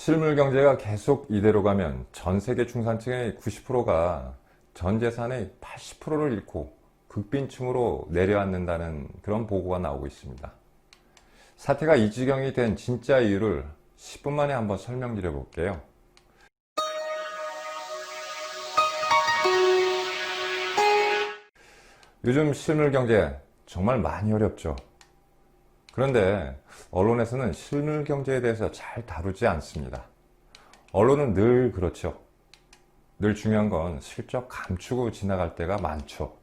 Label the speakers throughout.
Speaker 1: 실물 경제가 계속 이대로 가면 전 세계 중산층의 90%가 전 재산의 80%를 잃고 극빈층으로 내려앉는다는 그런 보고가 나오고 있습니다. 사태가 이 지경이 된 진짜 이유를 10분 만에 한번 설명드려 볼게요. 요즘 실물 경제 정말 많이 어렵죠. 그런데 언론에서는 실물 경제에 대해서 잘 다루지 않습니다. 언론은 늘 그렇죠. 늘 중요한 건 슬쩍 감추고 지나갈 때가 많죠.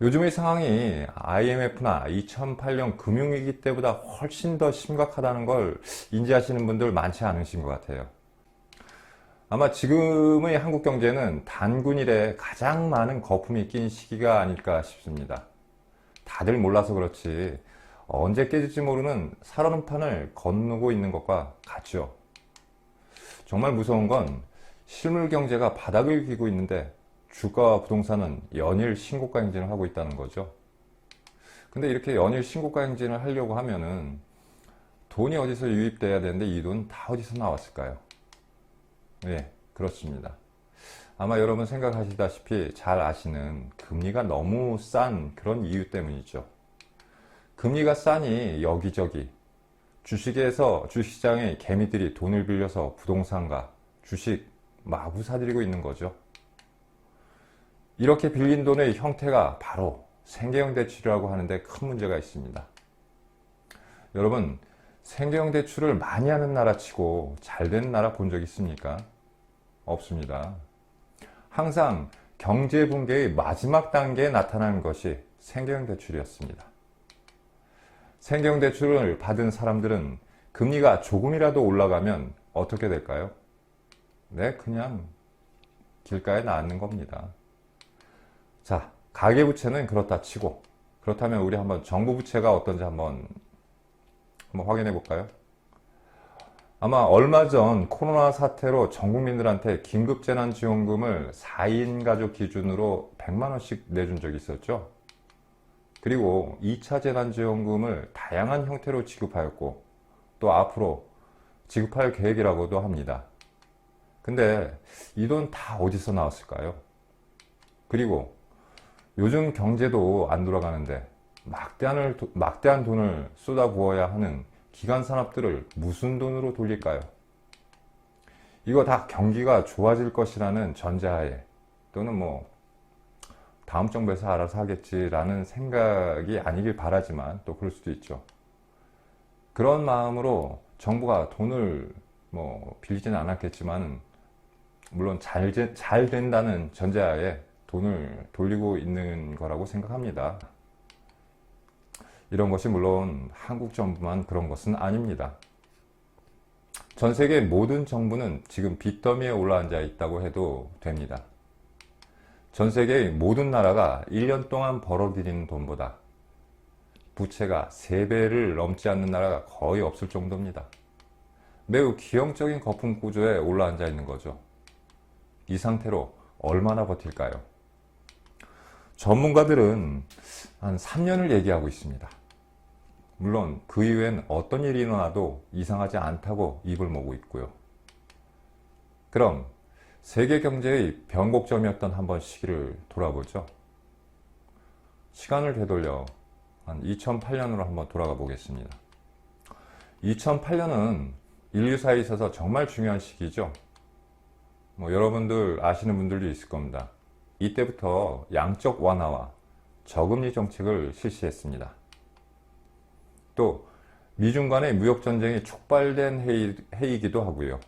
Speaker 1: 요즘의 상황이 IMF나 2008년 금융위기 때보다 훨씬 더 심각하다는 걸 인지하시는 분들 많지 않으신 것 같아요. 아마 지금의 한국 경제는 단군 이래 가장 많은 거품이 낀 시기가 아닐까 싶습니다. 다들 몰라서 그렇지 언제 깨질지 모르는 살얼음판을 건너고 있는 것과 같죠. 정말 무서운 건 실물 경제가 바닥을 기고 있는데 주가와 부동산은 연일 신고가 행진을 하고 있다는 거죠. 근데 이렇게 연일 신고가 행진을 하려고 하면은 돈이 어디서 유입돼야 되는데 이 돈 다 어디서 나왔을까요? 네, 그렇습니다. 아마 여러분 생각하시다시피 잘 아시는 금리가 너무 싼 그런 이유 때문이죠. 금리가 싸니 여기저기 주식시장의 개미들이 돈을 빌려서 부동산과 주식 마구 사들이고 있는 거죠. 이렇게 빌린 돈의 형태가 바로 생계형 대출이라고 하는데 큰 문제가 있습니다. 여러분, 생계형 대출을 많이 하는 나라 치고 잘 된 나라 본 적 있습니까? 없습니다. 항상 경제 붕괴의 마지막 단계에 나타나는 것이 생계형 대출이었습니다. 생계형 대출을 받은 사람들은 금리가 조금이라도 올라가면 어떻게 될까요? 네, 그냥 길가에 놔앉는 겁니다. 자, 가계부채는 그렇다 치고, 그렇다면 우리 한번 정부 부채가 어떤지 한번 확인해 볼까요? 아마 얼마 전 코로나 사태로 전 국민들한테 긴급재난지원금을 4인 가족 기준으로 100만 원씩 내준 적이 있었죠. 그리고 2차 재난지원금을 다양한 형태로 지급하였고 또 앞으로 지급할 계획이라고도 합니다. 근데 이 돈 다 어디서 나왔을까요? 그리고 요즘 경제도 안 돌아가는데 막대한 돈을 쏟아부어야 하는 기관 산업들을 무슨 돈으로 돌릴까요? 이거 다 경기가 좋아질 것이라는 전제하에 또는 다음 정부에서 알아서 하겠지라는 생각이 아니길 바라지만 또 그럴 수도 있죠. 그런 마음으로 정부가 돈을 빌리지는 않았겠지만 물론 잘 된다는 전제하에 돈을 돌리고 있는 거라고 생각합니다. 이런 것이 물론 한국 정부만 그런 것은 아닙니다. 전 세계 모든 정부는 지금 빚더미에 올라앉아 있다고 해도 됩니다. 전 세계의 모든 나라가 1년 동안 벌어들이는 돈보다 부채가 3배를 넘지 않는 나라가 거의 없을 정도입니다. 매우 기형적인 거품 구조에 올라앉아 있는 거죠. 이 상태로 얼마나 버틸까요? 전문가들은 한 3년을 얘기하고 있습니다. 물론 그 이후엔 어떤 일이 일어나도 이상하지 않다고 입을 모으고 있고요. 그럼 세계 경제의 변곡점이었던 한번 시기를 돌아보죠. 시간을 되돌려 한 2008년으로 한번 돌아가 보겠습니다. 2008년은 인류사에 있어서 정말 중요한 시기죠. 여러분들 아시는 분들도 있을 겁니다. 이때부터 양적 완화와 저금리 정책을 실시했습니다. 또 미중 간의 무역전쟁이 촉발된 해이기도 하고요.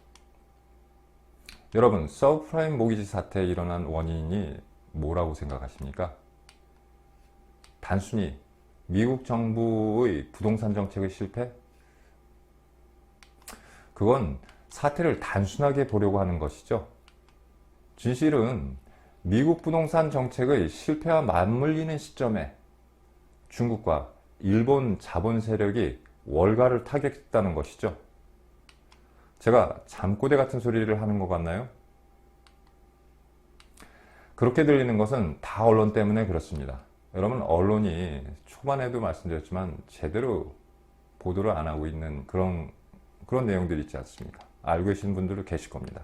Speaker 1: 여러분, 서브프라임 모기지 사태에 일어난 원인이 뭐라고 생각하십니까? 단순히 미국 정부의 부동산 정책의 실패? 그건 사태를 단순하게 보려고 하는 것이죠. 진실은 미국 부동산 정책의 실패와 맞물리는 시점에 중국과 일본 자본 세력이 월가를 타격했다는 것이죠. 제가 잠꼬대 같은 소리를 하는 것 같나요? 그렇게 들리는 것은 다 언론 때문에 그렇습니다. 여러분, 언론이 초반에도 말씀드렸지만 제대로 보도를 안 하고 있는 그런 그런 내용들이 있지 않습니까? 알고 계시는 분들도 계실 겁니다.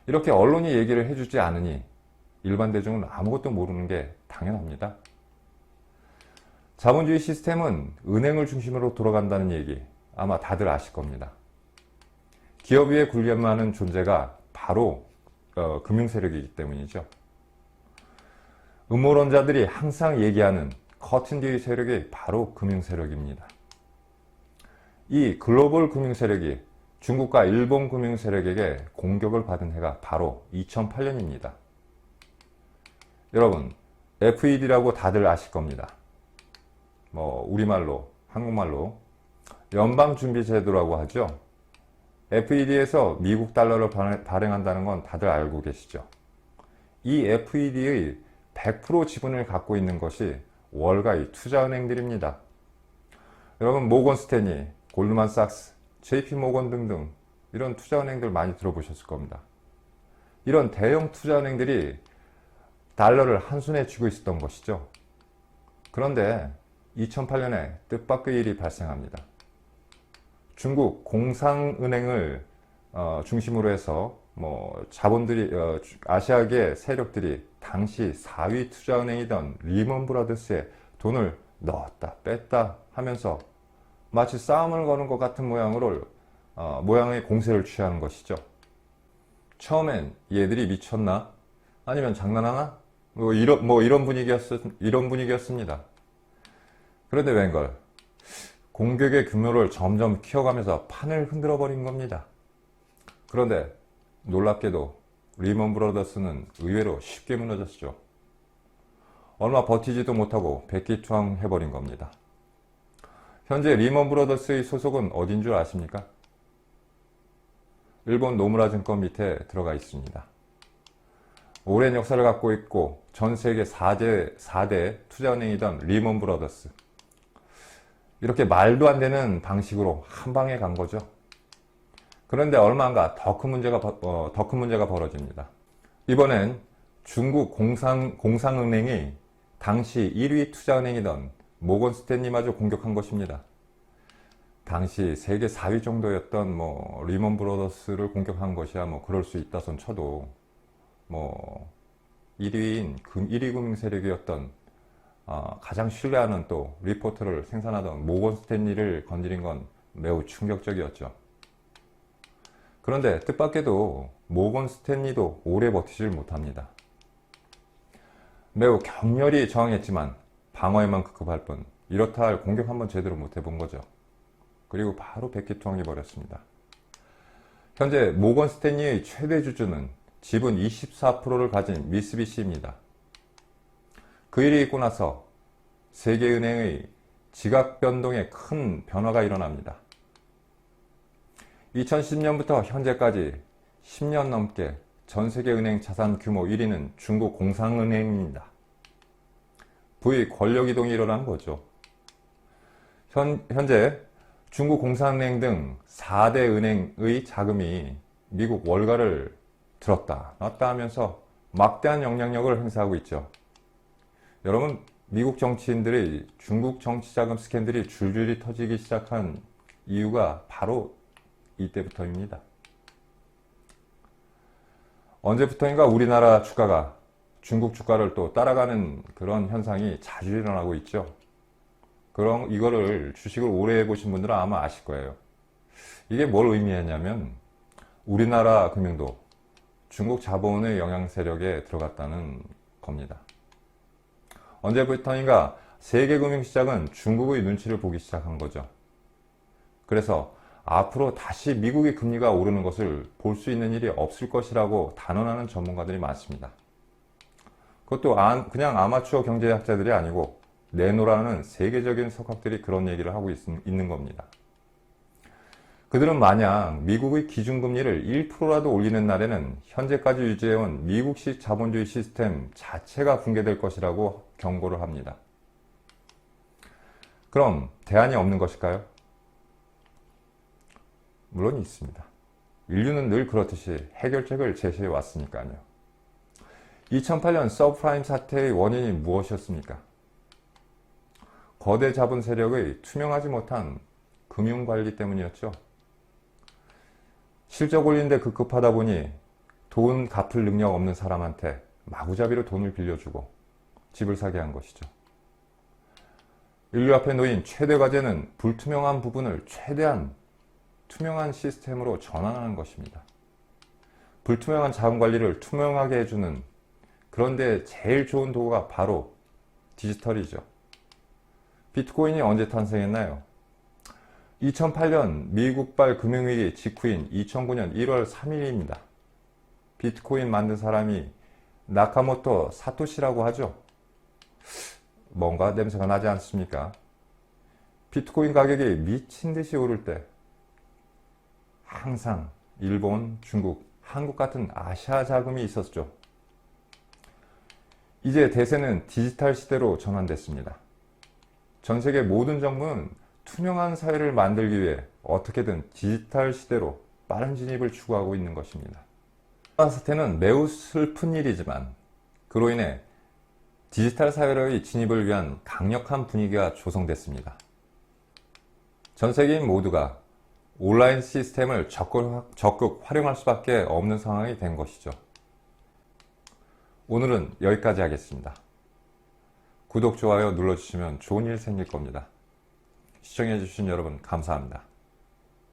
Speaker 1: 이렇게 언론이 얘기를 해주지 않으니 일반 대중은 아무것도 모르는 게 당연합니다. 자본주의 시스템은 은행을 중심으로 돌아간다는 얘기 아마 다들 아실 겁니다. 기업 위에 군림하는 존재가 바로 금융세력이기 때문이죠. 음모론자들이 항상 얘기하는 커튼 뒤의 세력이 바로 금융세력입니다. 이 글로벌 금융세력이 중국과 일본 금융세력에게 공격을 받은 해가 바로 2008년입니다. 여러분, FED라고 다들 아실 겁니다. 우리말로, 한국말로 연방준비제도라고 하죠. FED에서 미국 달러를 발행한다는 건 다들 알고 계시죠. 이 FED의 100% 지분을 갖고 있는 것이 월가의 투자은행들입니다. 여러분, 모건 스탠리, 골드만삭스, JP모건 등등 이런 투자은행들 많이 들어보셨을 겁니다. 이런 대형 투자은행들이 달러를 한순에 쥐고 있었던 것이죠. 그런데 2008년에 뜻밖의 일이 발생합니다. 중국 공상은행을 중심으로 해서 자본들이 아시아계 세력들이 당시 4위 투자은행이던 리먼 브라더스에 돈을 넣었다 뺐다 하면서 마치 싸움을 거는 것 같은 모양의 공세를 취하는 것이죠. 처음엔 얘들이 미쳤나? 아니면 장난하나? 이런 분위기였습니다. 그런데 웬걸 공격의 규모를 점점 키워가면서 판을 흔들어 버린 겁니다. 그런데 놀랍게도 리먼 브라더스는 의외로 쉽게 무너졌죠. 얼마 버티지도 못하고 백기투항 해버린 겁니다. 현재 리먼 브라더스의 소속은 어딘 줄 아십니까? 일본 노무라 증권 밑에 들어가 있습니다. 오랜 역사를 갖고 있고 전 세계 4대 투자은행이던 리먼 브라더스. 이렇게 말도 안 되는 방식으로 한 방에 간 거죠. 그런데 얼마 안가 더 큰 문제가 벌어집니다. 이번엔 중국 공상은행이 당시 1위 투자은행이던 모건 스탠리마저 공격한 것입니다. 당시 세계 4위 정도였던 리먼 브라더스를 공격한 것이야 그럴 수 있다손 쳐도 1위 금융 세력이었던 가장 신뢰하는 또 리포터를 생산하던 모건 스탠리를 건드린 건 매우 충격적이었죠. 그런데 뜻밖에도 모건 스탠리도 오래 버티질 못합니다. 매우 격렬히 저항했지만 방어에만 급급할 뿐 이렇다 할 공격 한번 제대로 못 해본 거죠. 그리고 바로 백기투항해 버렸습니다. 현재 모건 스탠리의 최대 주주는 지분 24%를 가진 미쓰비시입니다. 그 일이 있고 나서 세계은행의 지각 변동에 큰 변화가 일어납니다. 2010년부터 현재까지 10년 넘게 전 세계 은행 자산 규모 1위는 중국 공상은행입니다. 부의 권력 이동이 일어난 거죠. 현재 중국 공상은행 등 4대 은행의 자금이 미국 월가를 들었다 놨다 하면서 막대한 영향력을 행사하고 있죠. 여러분, 미국 정치인들의 중국 정치자금 스캔들이 줄줄이 터지기 시작한 이유가 바로 이때부터입니다. 언제부터인가 우리나라 주가가 중국 주가를 또 따라가는 그런 현상이 자주 일어나고 있죠. 이거를 주식을 오래 해보신 분들은 아마 아실 거예요. 이게 뭘 의미하냐면 우리나라 금융도 중국 자본의 영향 세력에 들어갔다는 겁니다. 언제부터인가 세계 금융시장은 중국의 눈치를 보기 시작한 거죠. 그래서 앞으로 다시 미국의 금리가 오르는 것을 볼 수 있는 일이 없을 것이라고 단언하는 전문가들이 많습니다. 그것도 그냥 아마추어 경제학자들이 아니고 내노라는 세계적인 석학들이 그런 얘기를 하고 있는 겁니다. 그들은 만약 미국의 기준금리를 1%라도 올리는 날에는 현재까지 유지해온 미국식 자본주의 시스템 자체가 붕괴될 것이라고 경고를 합니다. 그럼 대안이 없는 것일까요? 물론 있습니다. 인류는 늘 그렇듯이 해결책을 제시해 왔으니까요. 2008년 서브프라임 사태의 원인이 무엇이었습니까? 거대 자본 세력의 투명하지 못한 금융관리 때문이었죠. 실적 올리는데 급급하다 보니 돈 갚을 능력 없는 사람한테 마구잡이로 돈을 빌려주고 집을 사게 한 것이죠. 인류 앞에 놓인 최대 과제는 불투명한 부분을 최대한 투명한 시스템으로 전환하는 것입니다. 불투명한 자금 관리를 투명하게 해주는, 그런데 제일 좋은 도구가 바로 디지털이죠. 비트코인이 언제 탄생했나요? 2008년 미국발 금융위기 직후인 2009년 1월 3일입니다. 비트코인 만든 사람이 나카모토 사토시라고 하죠. 뭔가 냄새가 나지 않습니까? 비트코인 가격이 미친 듯이 오를 때 항상 일본, 중국, 한국 같은 아시아 자금이 있었죠. 이제 대세는 디지털 시대로 전환됐습니다. 전 세계 모든 정부는 투명한 사회를 만들기 위해 어떻게든 디지털 시대로 빠른 진입을 추구하고 있는 것입니다. 이러한 사태는 매우 슬픈 일이지만 그로 인해 디지털 사회로의 진입을 위한 강력한 분위기가 조성됐습니다. 전 세계인 모두가 온라인 시스템을 적극 활용할 수밖에 없는 상황이 된 것이죠. 오늘은 여기까지 하겠습니다. 구독, 좋아요 눌러주시면 좋은 일 생길 겁니다. 시청해주신 여러분 감사합니다.